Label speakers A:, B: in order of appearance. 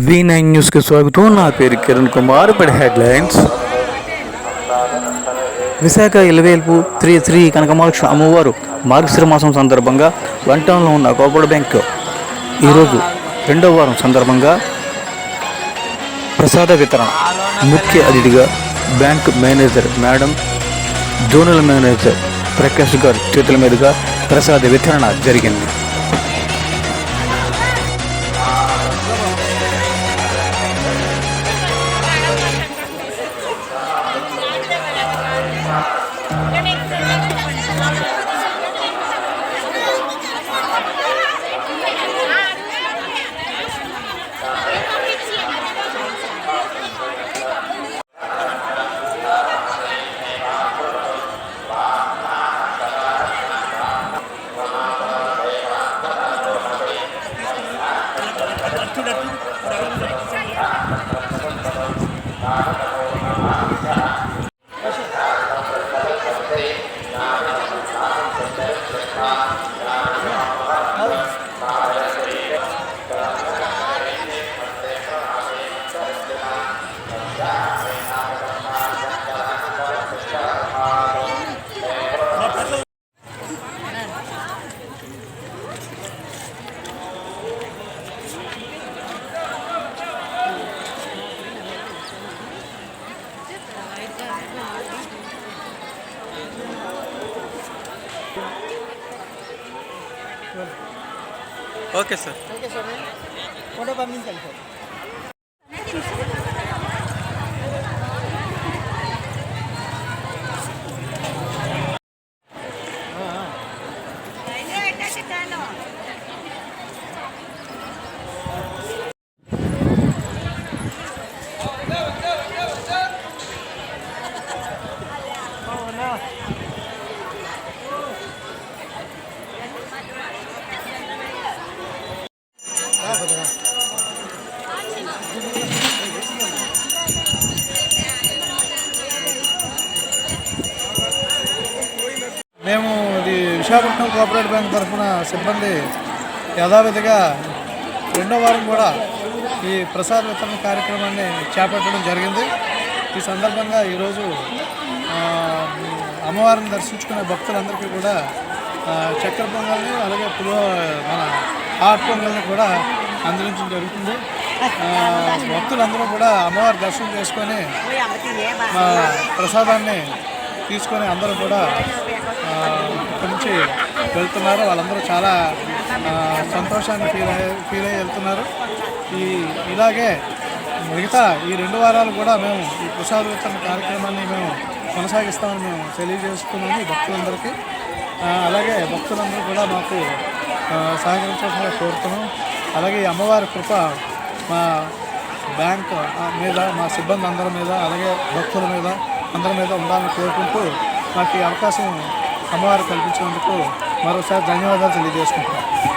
A: V9 న్యూస్కి స్వాగతం. నా పేరు కిరణ్ కుమార్. ఇప్పుడు హెడ్లైన్స్. విశాఖ ఇలవేల్పు శ్రీ కనకమోక్ష అమ్మవారు మార్గశిర మాసం సందర్భంగా వంటంలో ఉన్న కోపడ బ్యాంక్ ఈరోజు రెండవ వారం సందర్భంగా ప్రసాద వితరణ. ముఖ్య అతిథిగా bank manager madam, zonal manager Prakash గారు చేతుల మీదుగా ప్రసాద వితరణ జరిగింది.
B: Okay sir.
C: ఫోటో పంపించండి సార్. మేము ఇది విశాఖపట్నం కోఆపరేటివ్ బ్యాంక్ తరఫున సిబ్బంది యథావిధిగా రెండో వారం కూడా ఈ ప్రసాద వితరణ కార్యక్రమాన్ని చేపట్టడం జరిగింది. ఈ సందర్భంగా ఈరోజు అమ్మవారిని దర్శించుకునే భక్తులందరికీ కూడా చక్కెర పొంగల్ని అలాగే మన హాట్ పొంగల్ని కూడా అందించడం జరుగుతుంది. భక్తులందరూ కూడా అమ్మవారి దర్శనం చేసుకొని ప్రసాదాన్ని తీసుకొని అందరూ కూడా ఇక్కడి నుంచి వెళ్తున్నారు. వాళ్ళందరూ చాలా సంతోషాన్ని ఫీల్ అయ్యి వెళ్తున్నారు. ఇలాగే మిగతా ఈ 2 వారాలు కూడా మేము ఈ ప్రసాద వితరణ కార్యక్రమాన్ని మేము కొనసాగిస్తామని మేము తెలియజేస్తున్నాము ఈ భక్తులందరికీ. అలాగే భక్తులందరూ కూడా మాకు సహకరించాల్సిందిగా కోరుతున్నాం. అలాగే ఈ అమ్మవారి కృప మా బ్యాంక్ మీద, మా సిబ్బంది అందరి మీద, అలాగే భక్తుల మీద అందరి మీద ఉండాలని కోరుకుంటూ నాకు ఈ అవకాశం అమ్మవారు కల్పించినందుకు మరోసారి ధన్యవాదాలు తెలియజేసుకుంటున్నాను.